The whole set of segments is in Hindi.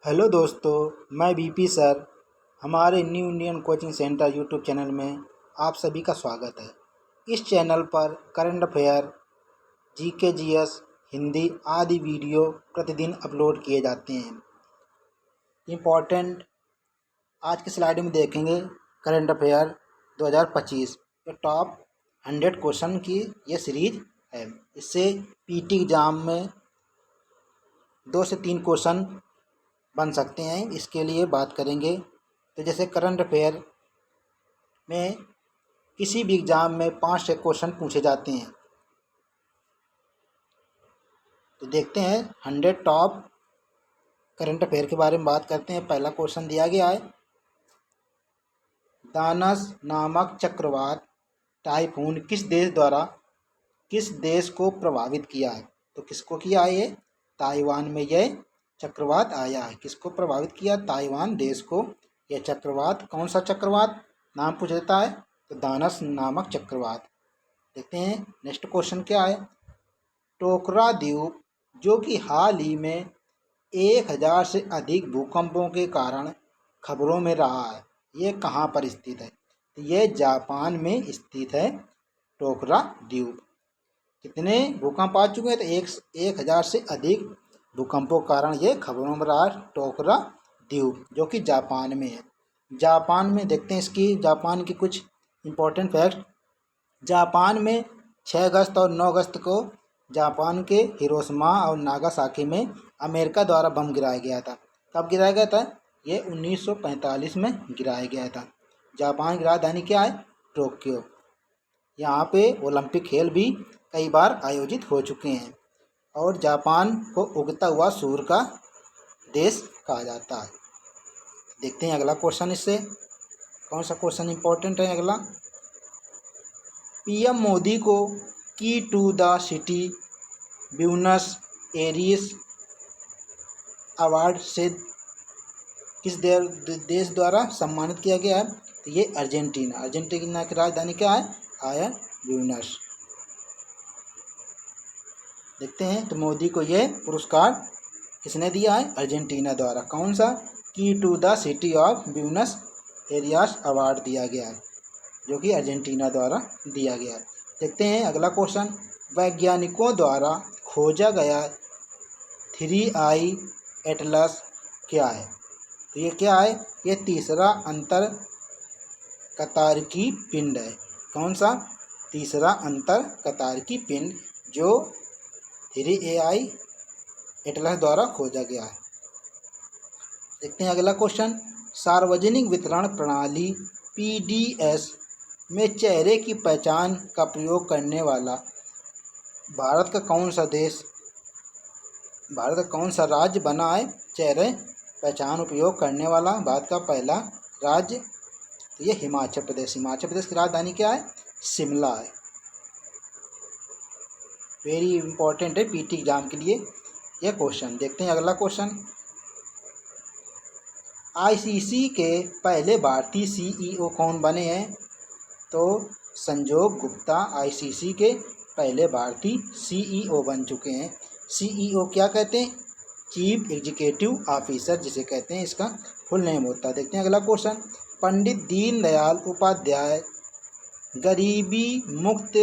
हेलो दोस्तों, मैं बीपी सर। हमारे new Indian coaching centre YouTube channel में आप सभी का स्वागत है। इस चैनल पर current affair, GK, GS, Hindi आदि वीडियो प्रतिदिन अपलोड किए जाते हैं। इम्पोर्टेंट आज की स्लाइड में देखेंगे करंट अफेयर 2025। ये टॉप 100 क्वेश्चन की ये सीरीज है। इससे पीटी एग्ज़ाम में 2 से 3 क्वेश्चन बन सकते हैं। इसके लिए बात करेंगे तो जैसे करंट अफेयर में किसी भी एग्ज़ाम में 5 से क्वेश्चन पूछे जाते हैं। तो देखते हैं 100 टॉप करंट अफेयर के बारे में बात करते हैं। पहला क्वेश्चन दिया गया है, दानस नामक चक्रवात टाइफून किस देश को प्रभावित किया है? तो किसको किया है? ये ताइवान में यह चक्रवात आया है। किसको प्रभावित किया? ताइवान देश को। यह चक्रवात कौन सा चक्रवात नाम पूछ देता है? तो दानस नामक चक्रवात। देखते हैं नेक्स्ट क्वेश्चन क्या है। टोकरा द्वीप जो कि हाल ही में 1000 से अधिक भूकंपों के कारण खबरों में रहा है, ये कहाँ पर स्थित है? तो ये जापान में स्थित है टोकरा द्वीप। कितने भूकंप आ चुके हैं? तो 1000 से अधिक भूकंपों के कारण ये खबरों में रहा टोकरा द्वीप, जो कि जापान में है। जापान में देखते हैं इसकी जापान की कुछ इम्पोर्टेंट फैक्ट। जापान में 6 अगस्त और 9 अगस्त को जापान के हिरोशिमा और नागासाकी में अमेरिका द्वारा बम गिराया गया था। कब गिराया गया था? ये 1945 में गिराया गया था। जापान की राजधानी क्या है? टोक्यो। यहाँ पे ओलंपिक खेल भी कई बार आयोजित हो चुके हैं और जापान को उगता हुआ सूर्य का देश कहा जाता है। देखते हैं अगला क्वेश्चन। इससे कौन सा क्वेश्चन इंपॉर्टेंट है? अगला, पीएम मोदी को key to the city Buenos Aires award से किस देश द्वारा सम्मानित किया गया है? तो ये अर्जेंटीना की राजधानी क्या है? आया ब्यूनस। देखते हैं तो मोदी को ये पुरस्कार किसने दिया है? अर्जेंटीना द्वारा। कौन सा? Key to the city of Buenos Aires award दिया गया है, जो कि अर्जेंटीना द्वारा दिया गया है। देखते हैं अगला क्वेश्चन। वैज्ञानिकों द्वारा खोजा गया 3I एटलस क्या है? तो ये क्या है? ये तीसरा अंतर कतारकी पिंड है। कौन सा? तीसरा अंतर कतारकी पिंड, जो 3AI एटलस द्वारा खोजा गया है। देखते हैं अगला क्वेश्चन। सार्वजनिक वितरण प्रणाली PDS में चेहरे की पहचान का प्रयोग करने वाला भारत का कौन सा राज्य बना है? चेहरे पहचान उपयोग करने वाला भारत का पहला राज्य, तो ये हिमाचल प्रदेश की राजधानी क्या है? शिमला है। वेरी इंपॉर्टेंट है पीटी एग्जाम के लिए यह क्वेश्चन। देखते हैं अगला क्वेश्चन। ICC के पहले भारतीय CEO कौन बने हैं? तो संजोग गुप्ता ICC के पहले भारतीय CEO बन चुके हैं। CEO क्या कहते हैं? चीफ एग्जीक्यूटिव ऑफिसर जिसे कहते हैं, इसका फुल नेम होता है। देखते हैं अगला क्वेश्चन। पंडित दीनदयाल उपाध्याय गरीबी मुक्त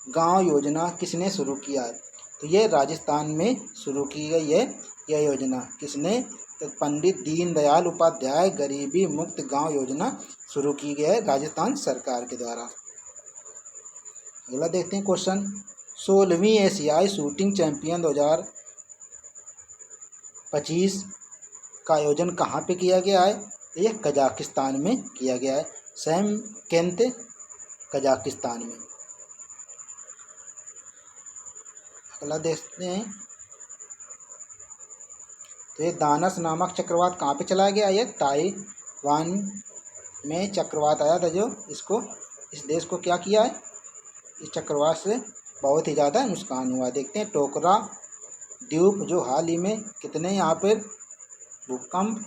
गांव योजना किसने शुरू किया है? तो ये राजस्थान में शुरू की गई है यह योजना। किसने? तो पंडित दीनदयाल उपाध्याय गरीबी मुक्त गांव योजना शुरू की गई है राजस्थान सरकार के द्वारा। अगला देखते हैं क्वेश्चन। 16वीं एशियाई शूटिंग चैंपियन 2025 का आयोजन कहाँ पे किया गया है? तो यह कजाकिस्तान में किया गया है, शैमकेंत कजाकिस्तान में। अगला देखते हैं तो ये दानस नामक चक्रवात कहाँ पे चला गया? ये ताइवान में चक्रवात आया था, जो इस देश को क्या किया है? इस चक्रवात से बहुत ही ज़्यादा नुकसान हुआ। देखते हैं टोकरा द्वीप जो हाल ही में कितने यहाँ पर भूकंप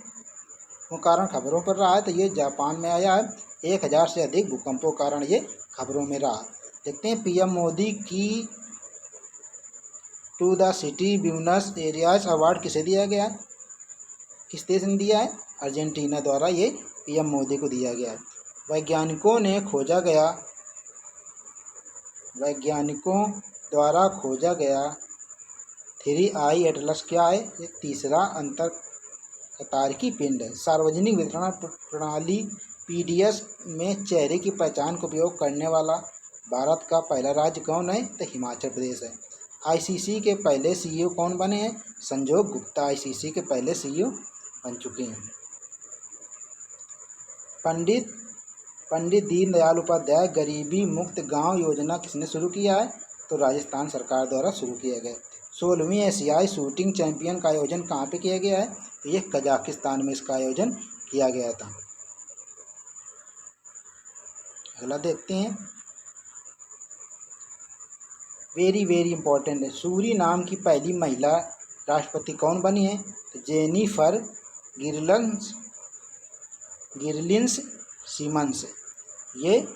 के कारण खबरों पर रहा है, तो ये जापान में आया है। 1000 से अधिक भूकंपों के कारण ये खबरों में रहा। देखते हैं PM Modi key to the city Buenos Aires award किसे दिया गया? किस देश ने दिया है? अर्जेंटीना द्वारा ये पीएम मोदी को दिया गया है। वैज्ञानिकों द्वारा खोजा गया 3I एटलस क्या है? ये तीसरा अंतर कतारकी पिंड है। सार्वजनिक वितरण प्रणाली पीडीएस में चेहरे की पहचान का उपयोग करने वाला भारत का पहला राज्य कौन है? तो हिमाचल प्रदेश है। आईसीसी के पहले सीईओ कौन बने हैं? संजोग गुप्ता आईसीसी के पहले सीईओ बन चुके हैं। पंडित दीनदयाल उपाध्याय गरीबी मुक्त गांव योजना किसने शुरू किया है? तो राजस्थान सरकार द्वारा शुरू किया गया। 16वीं एशियाई शूटिंग चैंपियन का आयोजन कहाँ पे किया गया है? तो ये कजाकिस्तान में इसका आयोजन किया गया था। अगला देखते हैं, वेरी इंपॉर्टेंट है। सूरी नाम की पहली महिला राष्ट्रपति कौन बनी है? तो जेनिफर गिरलिंस सीमंस, ये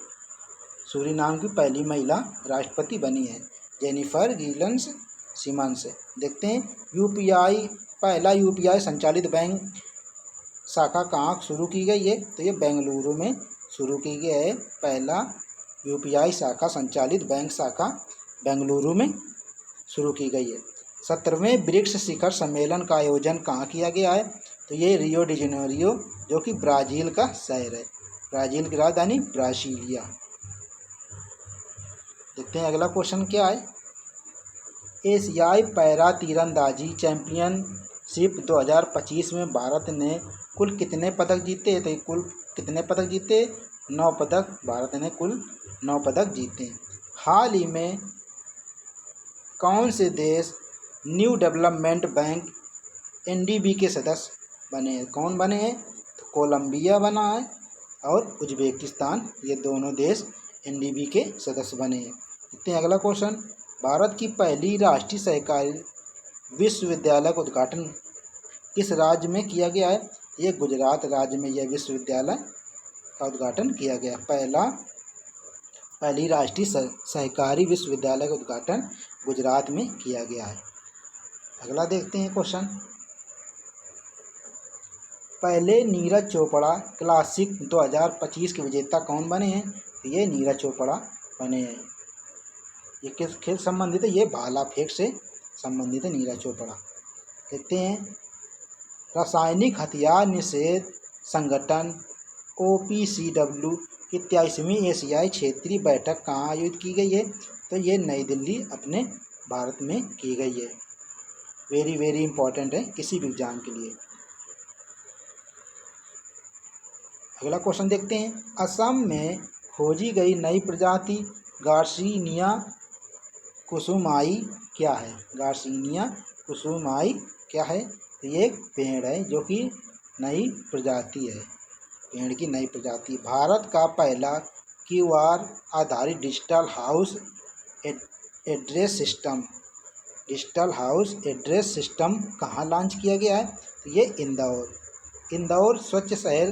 सूरीनाम की पहली महिला राष्ट्रपति बनी है, जेनिफर गिरलिंस सीमंस। देखते हैं, पहला यूपीआई संचालित बैंक शाखा कहाँ शुरू की गई है? तो ये बेंगलुरु में शुरू की गई है। पहला यूपीआई शाखा संचालित बैंक शाखा बेंगलुरु में शुरू की गई है। 17वें ब्रिक्स शिखर सम्मेलन का आयोजन कहाँ किया गया है? तो ये रियो डी जेनेरियो, जो कि ब्राज़ील का शहर है। ब्राज़ील की राजधानी ब्रासीलिया। देखते हैं अगला क्वेश्चन क्या है। एशियाई पैरा तीरंदाजी चैंपियनशिप 2025 में भारत ने कुल कितने पदक जीते? तो कुल कितने पदक जीते? 9 पदक। भारत ने कुल 9 पदक जीते। हाल ही में कौन से देश न्यू डेवलपमेंट बैंक एनडीबी के सदस्य बने हैं? कौन बने हैं? तो कोलंबिया बना है और उज्बेकिस्तान, ये दोनों देश एनडीबी के सदस्य बने हैं। देखते हैं अगला क्वेश्चन, भारत की पहली राष्ट्रीय सहकारी विश्वविद्यालय का उद्घाटन किस राज्य में किया गया है? ये गुजरात राज्य में यह विश्वविद्यालय का उद्घाटन किया गया। पहली राष्ट्रीय सहकारी विश्वविद्यालय का उद्घाटन गुजरात में किया गया है। अगला देखते हैं क्वेश्चन, पहले नीरज चोपड़ा क्लासिक 2025 के विजेता कौन बने हैं? तो ये नीरज चोपड़ा बने हैं। ये किस खेल संबंधित है? ये भाला फेंक से संबंधित है नीरज चोपड़ा। देखते हैं, रासायनिक हथियार निषेध संगठन OPCW की 23वीं एशियाई क्षेत्रीय बैठक कहाँ आयोजित की गई है? तो ये नई दिल्ली अपने भारत में की गई है। वेरी इंपॉर्टेंट है किसी भी एग्जाम के लिए। अगला क्वेश्चन देखते हैं, असम में खोजी गई नई प्रजाति गार्सिनिया कुसुमाई क्या है? गार्सिनिया कुसुमाई क्या है? तो ये एक पेड़ है जो कि नई प्रजाति है, पेड़ की नई प्रजाति। भारत का पहला QR आधारित डिजिटल हाउस एड्रेस सिस्टम कहाँ लॉन्च किया गया है? तो ये इंदौर स्वच्छ शहर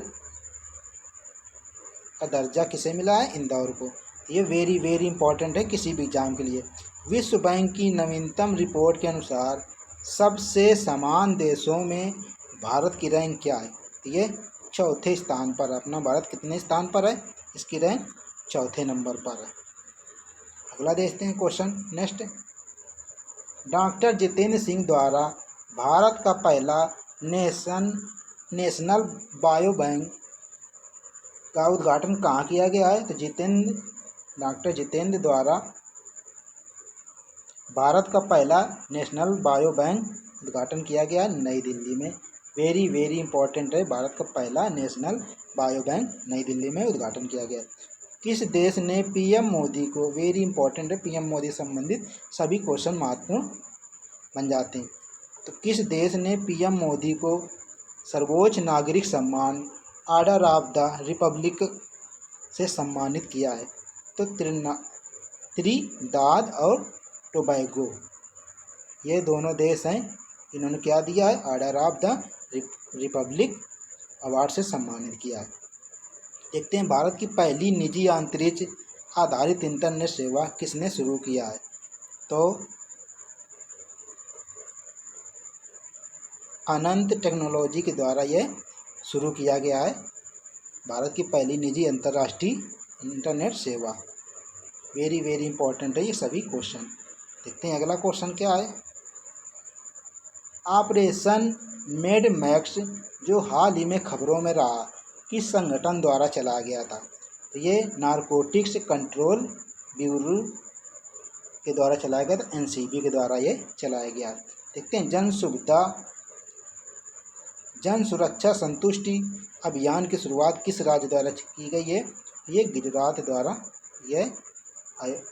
का दर्जा किसे मिला है? इंदौर को। ये वेरी इंपॉर्टेंट है किसी भी एग्जाम के लिए। विश्व बैंक की नवीनतम रिपोर्ट के अनुसार सबसे समान देशों में भारत की रैंक क्या है? ये 4थे स्थान पर। अपना भारत कितने स्थान पर है? इसकी रैंक 4थे नंबर पर है। अगला देखते हैं question next, doctor Jitendra Singh द्वारा भारत का पहला नेशनल बायो बैंक का उद्घाटन कहाँ किया गया है? तो डॉक्टर जितेंद्र द्वारा भारत का पहला नेशनल बायो बैंक उद्घाटन किया गया नई दिल्ली में। वेरी इंपॉर्टेंट है, भारत का पहला नेशनल बायो बैंक नई दिल्ली में उद्घाटन किया गया। किस देश ने पीएम मोदी को, वेरी इंपॉर्टेंट है, पीएम मोदी संबंधित सभी क्वेश्चन महत्वपूर्ण बन जाते हैं। तो किस देश ने पीएम मोदी को सर्वोच्च नागरिक सम्मान ऑर्डर ऑफ द रिपब्लिक से सम्मानित किया है? तो त्रिनिदाद और टोबैगो, ये दोनों देश हैं, इन्होंने क्या दिया है? Order of the Republic award से सम्मानित किया है। देखते हैं, भारत की पहली निजी अंतरिक्ष आधारित इंटरनेट सेवा किसने शुरू किया है? तो अनंत टेक्नोलॉजी के द्वारा यह शुरू किया गया है। भारत की पहली निजी अंतर्राष्ट्रीय इंटरनेट सेवा। वेरी वेरी इंपॉर्टेंट है ये सभी क्वेश्चन। देखते हैं अगला क्वेश्चन क्या है। ऑपरेशन मेड मैक्स जो हाल ही में खबरों में रहा, किस संगठन द्वारा चलाया गया था? तो ये नारकोटिक्स कंट्रोल ब्यूरो के द्वारा चलाया गया था, एनसीबी के द्वारा ये चलाया गया। देखते हैं जन सुरक्षा संतुष्टि अभियान की शुरुआत किस राज्य द्वारा की गई है? ये गुजरात द्वारा यह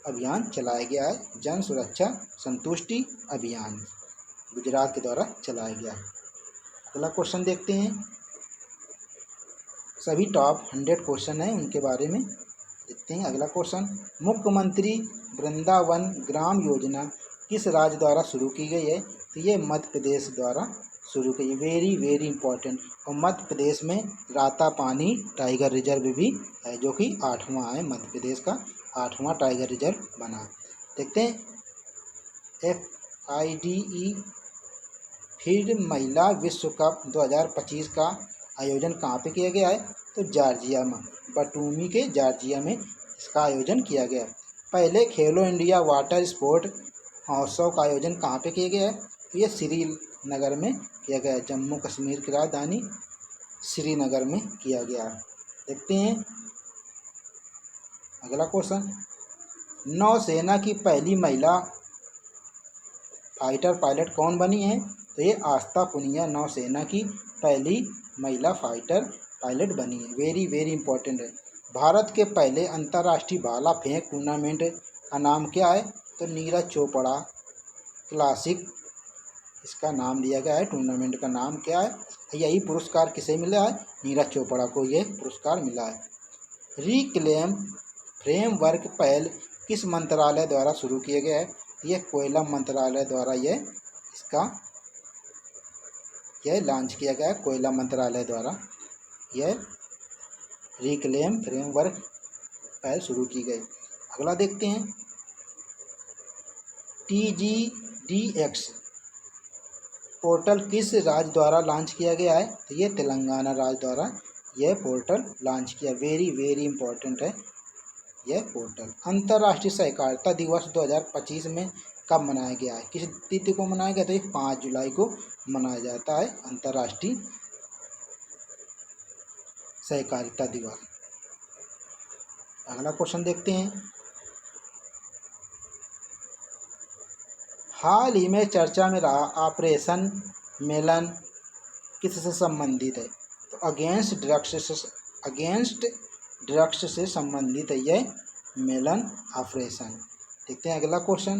अभियान चलाया गया है। जन सुरक्षा संतुष्टि अभियान गुजरात के द्वारा चलाया गया है। अगला क्वेश्चन देखते हैं। सभी टॉप 100 क्वेश्चन हैं उनके बारे में देखते हैं। अगला क्वेश्चन, मुख्यमंत्री वृंदावन ग्राम योजना किस राज्य द्वारा शुरू की गई है? तो ये मध्य प्रदेश द्वारा शुरू की गई। Very very important. और मध्य प्रदेश में रातापानी टाइगर रिजर्व भी है जो कि 8वां है, मध्य प्रदेश का 8वां टाइगर रिजर्व बना। देखते हैं FIDE फील्ड महिला विश्व कप 2025 का आयोजन कहाँ पे किया गया है? तो जॉर्जिया में, बटूमी के जॉर्जिया में इसका आयोजन किया गया। पहले खेलो इंडिया वाटर स्पोर्ट महोत्सव का आयोजन कहाँ पे किया गया है? तो ये श्रीनगर में किया गया। जम्मू कश्मीर की राजधानी श्रीनगर में किया गया। देखते हैं अगला क्वेश्चन, नौसेना की पहली महिला फाइटर पायलट कौन बनी है? तो ये आस्था पुनिया नौसेना की पहली महिला फाइटर पायलट बनी है। वेरी वेरी इंपॉर्टेंट है। भारत के पहले अंतर्राष्ट्रीय भाला फेंक टूर्नामेंट का नाम क्या है? तो नीरज चोपड़ा क्लासिक इसका नाम दिया गया है। टूर्नामेंट का नाम क्या है? यही पुरस्कार किसे मिला है? नीरज चोपड़ा को ये पुरस्कार मिला है। रिक्लेम फ्रेमवर्क पहल किस मंत्रालय द्वारा शुरू किया गया है? यह कोयला मंत्रालय द्वारा यह लॉन्च किया गया है। कोयला मंत्रालय द्वारा यह रिक्लेम फ्रेमवर्क पहल शुरू की गई। अगला देखते हैं, TGDX पोर्टल किस राज्य द्वारा लॉन्च किया गया है? तो ये तेलंगाना राज्य द्वारा यह पोर्टल लॉन्च किया। वेरी वेरी इंपॉर्टेंट है यह पोर्टल। अंतर्राष्ट्रीय सहकारिता दिवस 2025 में कब मनाया गया है? किस तिथि को मनाया गया? तो ये 5 जुलाई को मनाया जाता है अंतर्राष्ट्रीय सहकारिता दिवस। अगला क्वेश्चन देखते हैं, हाल ही में चर्चा में रहा ऑपरेशन मेलन किससे संबंधित है? तो अगेंस्ट ड्रग्स से संबंधित है यह मेलन ऑपरेशन। देखते हैं अगला क्वेश्चन,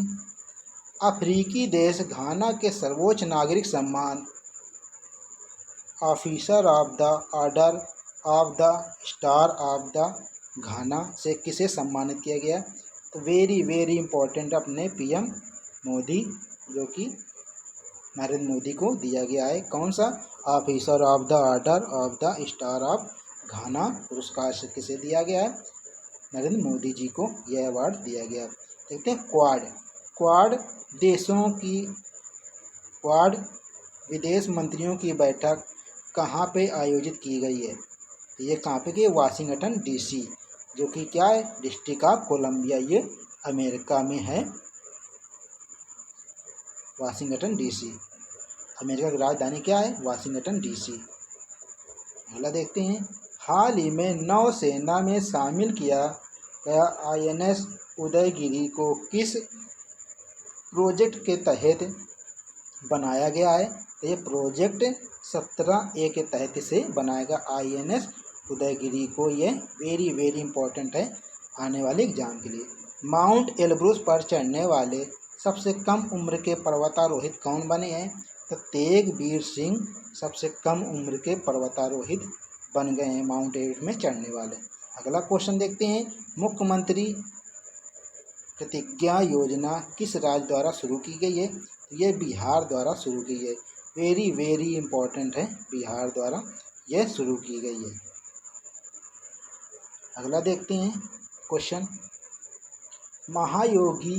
अफ्रीकी देश घाना के सर्वोच्च नागरिक सम्मान officer of the order of the star of the Ghana से किसे सम्मानित किया गया? तो वेरी वेरी इंपॉर्टेंट अपने PM मोदी जो कि नरेंद्र मोदी को दिया गया है। कौन सा? Officer of the order of the star of घाना पुरस्कार से किसे दिया गया है? नरेंद्र मोदी जी को यह अवार्ड दिया गया। देखते हैं क्वाड विदेश मंत्रियों की बैठक कहाँ पे आयोजित की गई है? ये कहाँ पे की? वाशिंगटन DC जो कि क्या है? डिस्ट्रिक्ट ऑफ कोलंबिया, ये अमेरिका में है। वाशिंगटन DC अमेरिका की राजधानी क्या है? Washington DC। अगला देखते हैं, हाल ही में नौसेना में शामिल किया गया INS उदयगिरी को किस प्रोजेक्ट के तहत बनाया गया है? तो ये प्रोजेक्ट 17A के तहत से बनाया गया INS उदयगिरी को। ये वेरी वेरी इंपॉर्टेंट है आने वाले एग्जाम के लिए। माउंट एलब्रूस पर चढ़ने वाले सबसे कम उम्र के पर्वतारोहित कौन बने हैं? तो तेगवीर सिंह सबसे कम उम्र के पर्वतारोहित बन गए हैं माउंट एवरेस्ट में चढ़ने वाले। अगला क्वेश्चन देखते हैं, मुख्यमंत्री प्रतिज्ञा योजना किस राज्य द्वारा शुरू की गई है? ये बिहार द्वारा शुरू की गई है। वेरी वेरी इंपॉर्टेंट है, बिहार द्वारा यह शुरू की गई है। अगला देखते हैं क्वेश्चन, महायोगी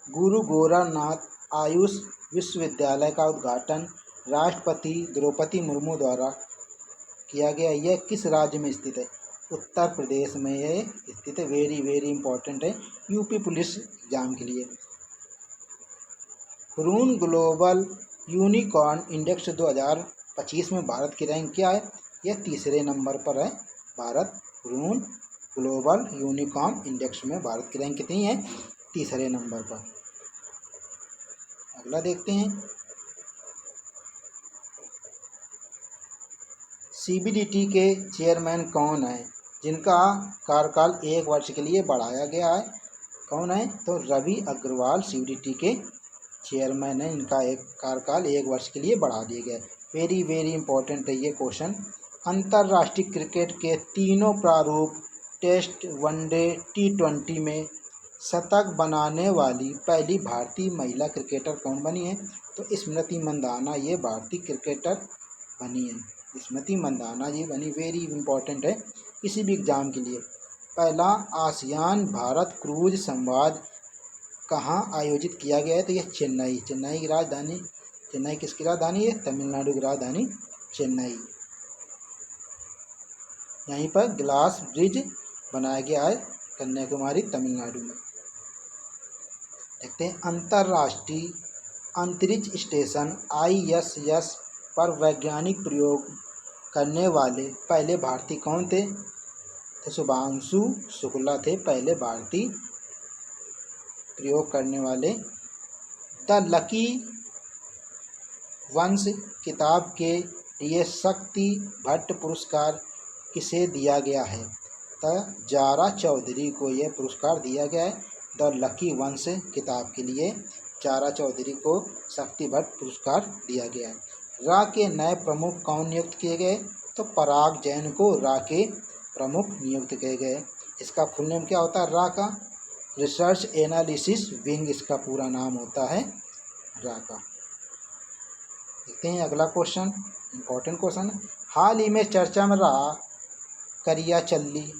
गुरु गोरखनाथ आयुष विश्वविद्यालय का उद्घाटन राष्ट्रपति द्रौपदी मुर्मू द्वारा किया गया, यह किस राज्य में स्थित है? उत्तर प्रदेश में यह स्थित है। वेरी वेरी इंपॉर्टेंट है यूपी पुलिस एग्जाम के लिए। रून ग्लोबल यूनिकॉर्न इंडेक्स 2025 में भारत की रैंक क्या है? यह तीसरे नंबर पर है भारत। रून ग्लोबल यूनिकॉर्न इंडेक्स में भारत की रैंक कितनी है? तीसरे नंबर पर। अगला देखते हैं, सीबीडीटी के चेयरमैन कौन है जिनका कार्यकाल 1 वर्ष के लिए बढ़ाया गया है? कौन है? तो रवि अग्रवाल सीबीडीटी के चेयरमैन है, इनका एक कार्यकाल 1 वर्ष के लिए बढ़ा दिया गया। वेरी वेरी इंपॉर्टेंट है ये क्वेश्चन। अंतर्राष्ट्रीय क्रिकेट के तीनों प्रारूप टेस्ट, वनडे, T20 में शतक बनाने वाली पहली भारतीय महिला क्रिकेटर कौन बनी है? तो स्मृति मंदाना ये भारतीय क्रिकेटर बनी है। स्मृति मंदाना जी बनी। वेरी इंपॉर्टेंट है किसी भी एग्जाम के लिए। पहला आसियान भारत क्रूज संवाद कहाँ आयोजित किया गया है? तो यह चेन्नई, चेन्नई की राजधानी, चेन्नई किसकी राजधानी है? तमिलनाडु की राजधानी चेन्नई। यहीं पर ग्लास ब्रिज बनाया गया है कन्याकुमारी तमिलनाडु में। देखते हैं, अंतर्राष्ट्रीय अंतरिक्ष स्टेशन ISS पर वैज्ञानिक प्रयोग करने वाले पहले भारतीय कौन थे? तो शुभांशु शुक्ला थे पहले भारतीय प्रयोग करने वाले। द लकी वंश किताब के लिए शक्ति भट्ट पुरस्कार किसे दिया गया है? तो जारा चौधरी को यह पुरस्कार दिया गया है। द लकी वंश किताब के लिए जारा चौधरी को शक्ति भट्ट पुरस्कार दिया गया है। रा के नए प्रमुख कौन नियुक्त किए गए? तो पराग जैन को रा के प्रमुख नियुक्त किए गए। इसका फुल नेम क्या होता है रा का? रिसर्च एनालिसिस विंग इसका पूरा नाम होता है रा का। देखते हैं अगला क्वेश्चन, इंपॉर्टेंट क्वेश्चन। हाल ही में चर्चा में रहा करियाचल्ली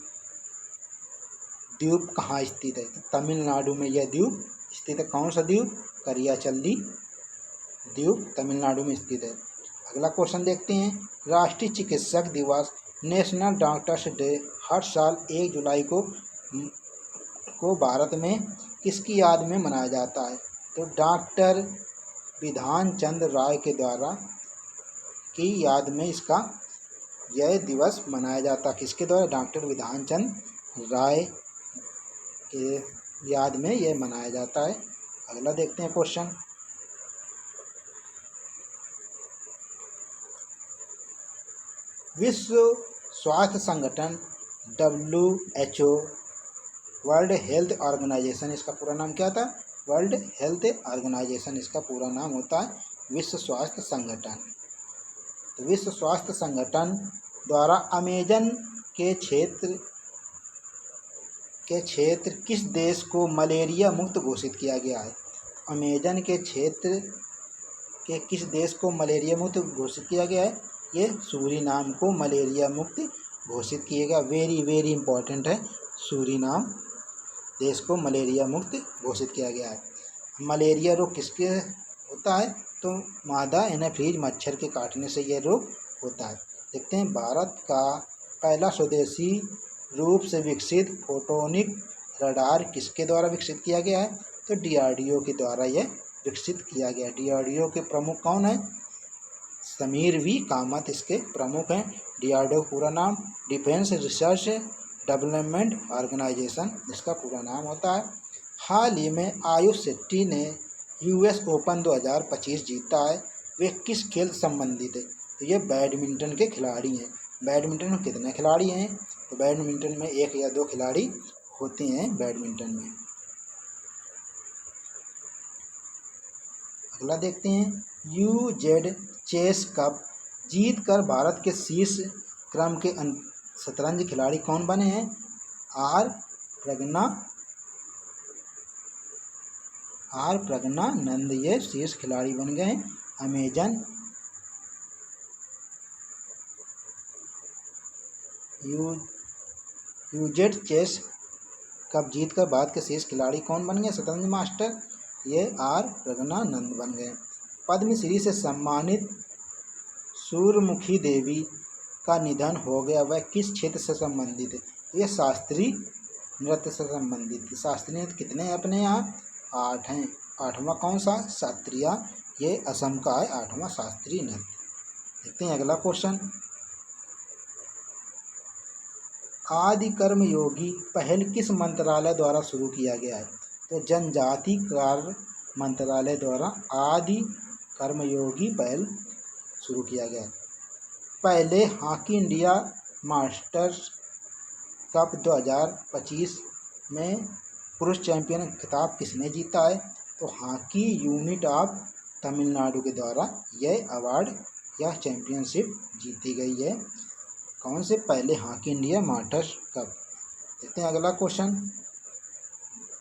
द्वीप कहाँ स्थित है? तमिलनाडु में यह द्वीप स्थित है। कौन सा द्वीप? करियाचल्ली द्वीप तमिलनाडु में स्थित है। अगला क्वेश्चन देखते हैं, राष्ट्रीय चिकित्सक दिवस नेशनल डॉक्टर्स डे हर साल 1 जुलाई को भारत में किसकी याद में मनाया जाता है? तो डॉक्टर विधान चंद्र राय के द्वारा की याद में इसका यह दिवस मनाया जाता है। किसके द्वारा? डॉक्टर विधान चंद्र राय के याद में यह मनाया जाता है। अगला देखते हैं क्वेश्चन, विश्व स्वास्थ्य संगठन WHO वर्ल्ड हेल्थ ऑर्गेनाइजेशन, इसका पूरा नाम क्या था? वर्ल्ड हेल्थ ऑर्गेनाइजेशन इसका पूरा नाम होता है विश्व स्वास्थ्य संगठन। तो विश्व स्वास्थ्य संगठन द्वारा अमेजन के क्षेत्र किस देश को मलेरिया मुक्त घोषित किया गया है? अमेजन के क्षेत्र के किस देश को मलेरिया मुक्त घोषित किया गया है? ये सूरीनाम को मलेरिया मुक्त घोषित किया गया। वेरी वेरी इंपॉर्टेंट है, सूरीनाम देश को मलेरिया मुक्त घोषित किया गया है। मलेरिया रोग किसके होता है? तो मादा एनाफिलीज मच्छर के काटने से यह रोग होता है। देखते हैं, भारत का पहला स्वदेशी रूप से विकसित फोटोनिक रडार किसके द्वारा विकसित किया गया है? तो DRDO के द्वारा यह विकसित किया गया। DRDO के प्रमुख कौन है? समीर V कामत इसके प्रमुख हैं। DRDO पूरा नाम डिफेंस रिसर्च डेवलपमेंट ऑर्गेनाइजेशन इसका पूरा नाम होता है। हाल ही में आयुष शेट्टी ने US ओपन 2025 जीता है। वे किस खेल से संबंधित है? तो ये बैडमिंटन के खिलाड़ी हैं। बैडमिंटन में कितने खिलाड़ी हैं? तो बैडमिंटन में 1 या 2 खिलाड़ी होते हैं बैडमिंटन में। अगला देखते हैं, UZ चेस कप जीतकर भारत के शीर्ष क्रम के शतरंज खिलाड़ी कौन बने हैं? आर प्रज्ञानंद ये शीर्ष खिलाड़ी बन गए हैं। अमेजन UZ चेस कप जीतकर भारत के शीर्ष खिलाड़ी कौन बन गए? शतरंज मास्टर ये आर प्रज्ञानंद बन गए। पद्मश्री से सम्मानित सूर्यमुखी देवी का निधन हो गया वह किस क्षेत्र से संबंधित है? तो ये शास्त्रीय नृत्य से संबंधित है। शास्त्रीय नृत्य कितने हैं अपने यहाँ? 8 हैं। 8वां कौन सा? सत्रिया। ये असम का है 8वां शास्त्रीय नृत्य। देखते हैं अगला क्वेश्चन। आदि कर्म योगी पहल किस मंत्रालय द्वारा शुरू किया गया है? तो जनजाति कार्य मंत्रालय द्वारा आदि कर्मयोगी पहल शुरू किया गया है। पहले हॉकी इंडिया मास्टर्स कप 2025 में पुरुष चैंपियन खिताब किसने जीता है? तो हॉकी यूनिट ऑफ तमिलनाडु के द्वारा यह अवार्ड या चैंपियनशिप जीती गई है। कौन से? पहले हॉकी इंडिया मास्टर्स कप। देखते हैं अगला question.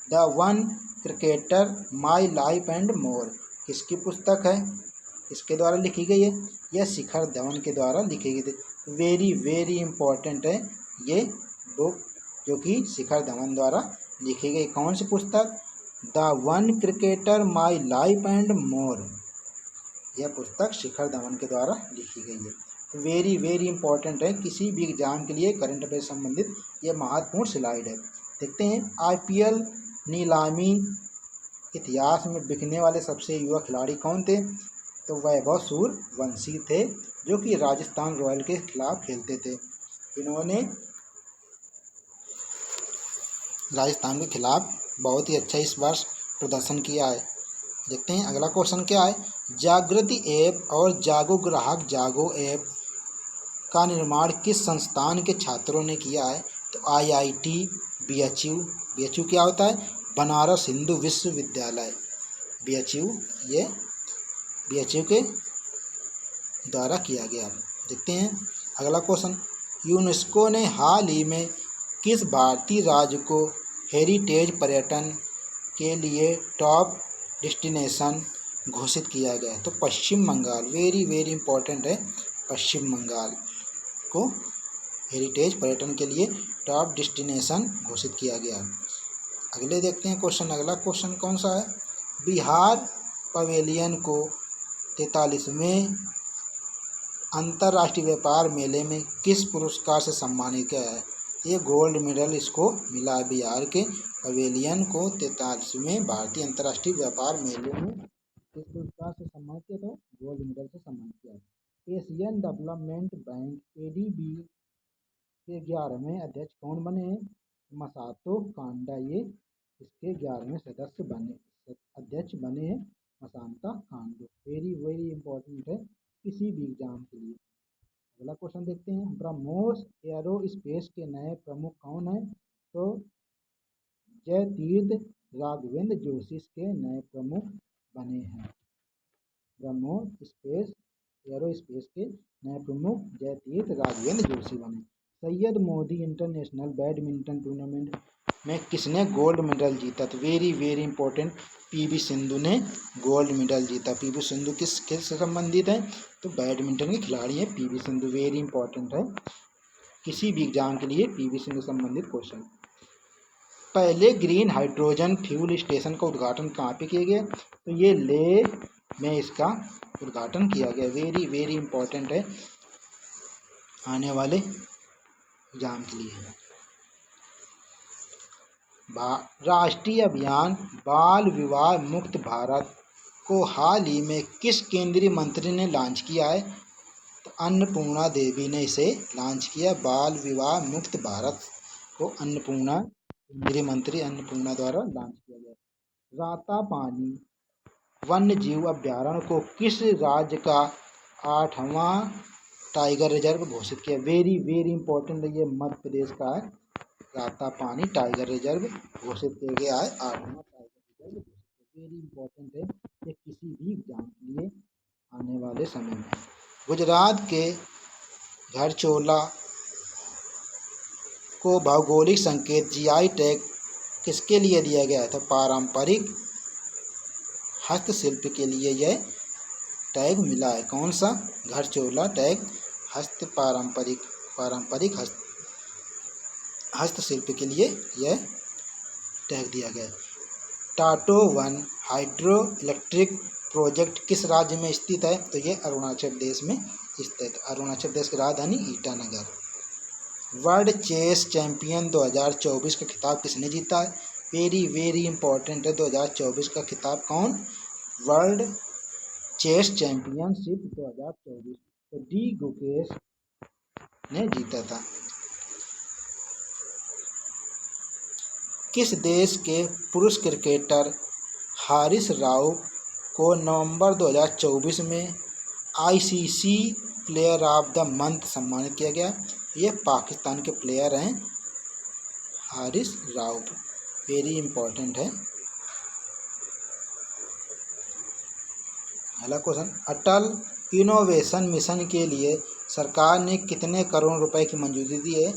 The one cricketer my life and more किसकी पुस्तक है? किसके द्वारा लिखी गई है? यह शिखर धवन के द्वारा लिखी गई थी। वेरी वेरी इंपॉर्टेंट है ये बुक, जो कि शिखर धवन द्वारा लिखी गई। कौन सी पुस्तक? The one cricketer my life and more. यह पुस्तक शिखर धवन के द्वारा लिखी गई है। वेरी वेरी इंपॉर्टेंट है किसी भी एग्जाम के लिए, करंट अफेयर संबंधित यह महत्वपूर्ण स्लाइड है। देखते हैं IPL नीलामी इतिहास में बिकने वाले सबसे युवा खिलाड़ी कौन थे? तो वैभव सूर्यवंशी थे, जो कि राजस्थान रॉयल के खिलाफ खेलते थे। इन्होंने राजस्थान के खिलाफ बहुत ही अच्छा इस वर्ष प्रदर्शन किया है। देखते हैं अगला क्वेश्चन क्या है। जागृति ऐप और जागो ग्राहक जागो ऐप का निर्माण किस संस्थान के छात्रों ने किया है? तो IIT BHU क्या होता है? बनारस हिंदू विश्वविद्यालय। ये BHU के द्वारा किया गया। देखते हैं अगला क्वेश्चन। यूनेस्को ने हाल ही में किस भारतीय राज्य को हेरिटेज पर्यटन के लिए टॉप डेस्टिनेशन घोषित किया गया है? तो पश्चिम बंगाल। वेरी वेरी इंपॉर्टेंट है, पश्चिम बंगाल को हेरिटेज पर्यटन के लिए टॉप डेस्टिनेशन घोषित किया गया। अगले देखते हैं क्वेश्चन। अगला क्वेश्चन कौन सा है? बिहार पवेलियन को 43वें अंतर्राष्ट्रीय व्यापार मेले में किस पुरस्कार से सम्मानित किया है? ये गोल्ड मेडल इसको मिला है। बिहार के पवेलियन को 43वें भारतीय अंतर्राष्ट्रीय व्यापार मेले में किस पुरस्कार से सम्मानित किया? तो गोल्ड मेडल से सम्मानित किया। एशियन डेवलपमेंट बैंक ADB के 11वें अध्यक्ष कौन बने हैं? मसातो कांडा। ये इसके 11वें सदस्य बने, अध्यक्ष बने हैं मसांता कांडो। वेरी वेरी इंपॉर्टेंट है किसी भी एग्जाम के लिए। अगला क्वेश्चन देखते हैं। ब्रह्मोस एयरोस्पेस के नए प्रमुख कौन है? तो जयतीर्थ राघवेंद्र जोशी के नए प्रमुख बने हैं। ब्रह्मोस एयरोस्पेस के नए प्रमुख जयतीर्थ राघवेंद्र जोशी बने। Syed Modi international badminton tournament में किसने गोल्ड मेडल जीता? तो very very important, PV Sindhu ने गोल्ड मेडल जीता। PV सिंधु किससे संबंधित है? तो बैडमिंटन के खिलाड़ी हैं PV सिंधु। वेरी इंपॉर्टेंट है किसी भी एग्जाम के लिए PV सिंधु संबंधित क्वेश्चन। पहले ग्रीन हाइड्रोजन फ्यूल स्टेशन का उद्घाटन कहाँ पे किया गया? तो ये लेह में इसका उद्घाटन किया गया। वेरी वेरी इंपॉर्टेंट है आने वाले एग्जाम के लिए। राष्ट्रीय अभियान बाल विवाह मुक्त भारत को हाल ही में किस केंद्रीय मंत्री ने लॉन्च किया है? तो अन्नपूर्णा देवी ने इसे लॉन्च किया। बाल विवाह मुक्त भारत को केंद्रीय मंत्री अन्नपूर्णा द्वारा लॉन्च किया गया। रातापानी वन्य जीव अभ्यारण्य को किस राज्य का 8वां टाइगर रिजर्व घोषित किया? वेरी वेरी इंपॉर्टेंट है, ये मध्य प्रदेश का है। रातापानी टाइगर रिजर्व घोषित किया गया है, 8वां टाइगर रिजर्व। वेरी इंपॉर्टेंट है ये किसी भी एग्जाम के लिए आने वाले समय में। गुजरात के धारचूला को भौगोलिक संकेत GI टैग किसके लिए दिया गया है? तो पारंपरिक हस्तशिल्प के लिए यह टैग मिला है। कौन सा? धारचूला टैग पारंपरिक हस्तशिल्प के लिए यह टैग दिया गया है। टाटो 1 हाइड्रो इलेक्ट्रिक प्रोजेक्ट किस राज्य में स्थित है? तो ये अरुणाचल प्रदेश में स्थित। अरुणाचल प्रदेश की राजधानी ईटानगर। वर्ल्ड चेस चैंपियन 2024 का खिताब किसने जीता है? वेरी वेरी इंपॉर्टेंट है। 2024 का खिताब कौन? वर्ल्ड चेस चैंपियनशिप 2024 तो डी गुकेश ने जीता था। किस देश के पुरुष क्रिकेटर हारिस राउफ को नवंबर 2024 में ICC player of the month सम्मानित किया गया? ये पाकिस्तान के प्लेयर हैं हारिस राउफ। वेरी इंपॉर्टेंट है। अगला क्वेश्चन, अटल इनोवेशन मिशन के लिए सरकार ने कितने करोड़ रुपए की मंजूरी दी है?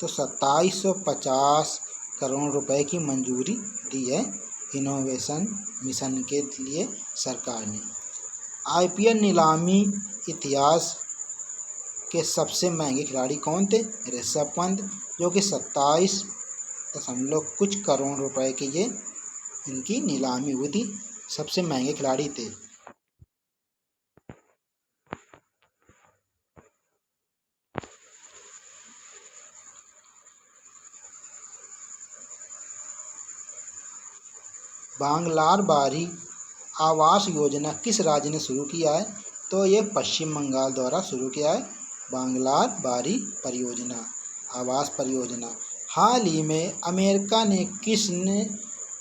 तो 2750 करोड़ रुपए की मंजूरी दी है इनोवेशन मिशन के लिए सरकार ने। आईपीएल नीलामी इतिहास के सबसे महंगे खिलाड़ी कौन थे? ऋषभ पंत, जो कि 27 दशमलव कुछ करोड़ रुपए के ये इनकी नीलामी हुई थी, सबसे महंगे खिलाड़ी थे। बांग्लार बारी आवास योजना किस राज्य ने शुरू किया है? तो ये पश्चिम बंगाल द्वारा शुरू किया है बांग्लार बारी परियोजना, आवास परियोजना। हाल ही में अमेरिका ने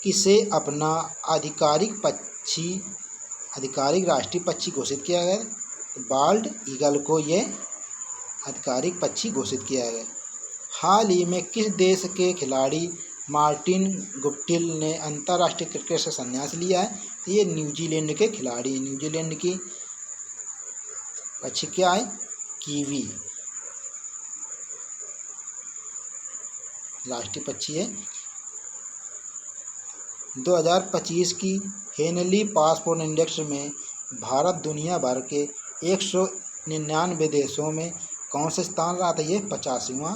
किसे अपना आधिकारिक राष्ट्रीय पक्षी घोषित किया गया? बाल्ड ईगल को ये आधिकारिक पक्षी घोषित किया गया। हाल ही में किस देश के खिलाड़ी मार्टिन गुप्टिल ने अंतर्राष्ट्रीय क्रिकेट से संन्यास लिया है? ये न्यूजीलैंड के खिलाड़ी। न्यूजीलैंड की पक्षी क्या है? कीवी राष्ट्रीय पक्षी है। 2025 की हेनली पासपोर्ट इंडेक्स में भारत दुनिया भर के 199 देशों में कौन सा स्थान रहा था? ये 50वां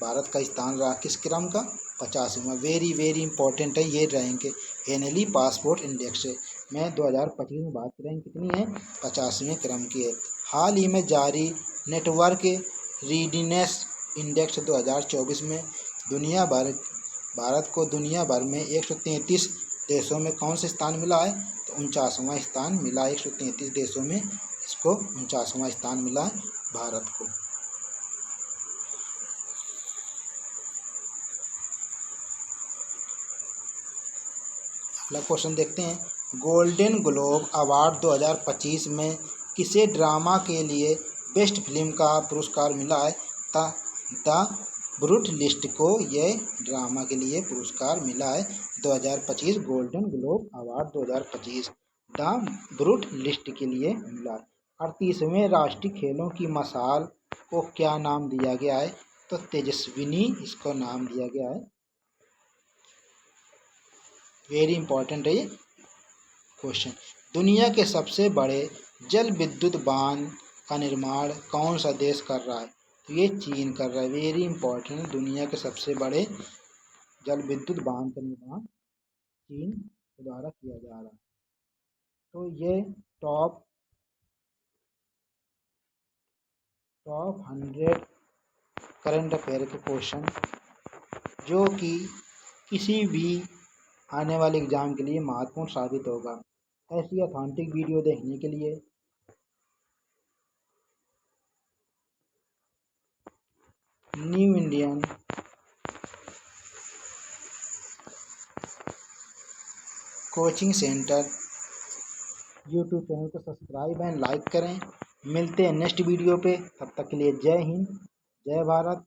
भारत का स्थान रहा। किस क्रम का? 50वां। वेरी वेरी इंपॉर्टेंट है ये रैंक हेनली पासपोर्ट इंडेक्स में 2025 में बात करें कितनी है? 50वें क्रम की है। हाल ही में जारी नेटवर्क रीडीनेस इंडेक्स 2024 में भारत को दुनिया भर में 133 देशों में कौन से स्थान मिला है? तो 49वां स्थान मिला। 133 देशों में इसको 49वां स्थान मिला है भारत को। अगला क्वेश्चन देखते हैं, गोल्डन ग्लोब अवार्ड 2025 में किसे ड्रामा के लिए बेस्ट फिल्म का पुरस्कार मिला है? द ब्रूट लिस्ट को यह ड्रामा के लिए पुरस्कार मिला है 2025 golden globe award 2025 the brute list के लिए मिला। 38वें राष्ट्रीय खेलों की मशाल को क्या नाम दिया गया है? तो तेजस्विनी इसको नाम दिया गया है। वेरी इंपॉर्टेंट है ये क्वेश्चन। दुनिया के सबसे बड़े जल विद्युत बांध का निर्माण कौन सा देश कर रहा है? तो ये चीन कर रहा है। वेरी इंपॉर्टेंट है, दुनिया के सबसे बड़े जल विद्युत बांध का निर्माण चीन द्वारा किया जा रहा है। तो ये टॉप 100 करंट अफेयर के क्वेश्चन जो कि किसी भी आने वाले एग्जाम के लिए महत्वपूर्ण साबित होगा। ऐसी ऑथेंटिक वीडियो देखने के लिए new Indian coaching centre YouTube channel को सब्सक्राइब एंड लाइक करें। मिलते हैं नेक्स्ट वीडियो पे, तब तक के लिए जय हिंद, जय भारत।